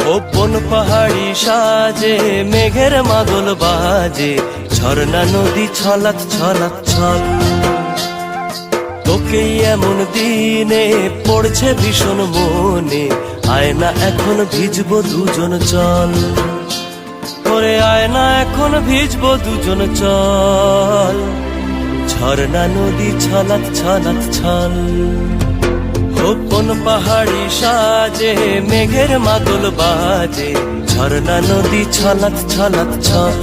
Open পাহাড়ি সাজে মেঘের মাদল বাজে, ঝর্ণা নদী ছলাৎ ছলাৎ ছল। তোকেই এমন দিনে পড়ছে ভীষণ মনে, আয়না এখন ভিজবো দুজন চল। ওরে আয়না এখন ভিজবো দুজন চল, ঝর্ণা নদী ছলাৎ ছলাৎ ছল। ওপন পাহাড়ি সাজে মেঘের মাদল বাজে, ঝর্ণা নদী ছলাৎ ছলাৎ ছল।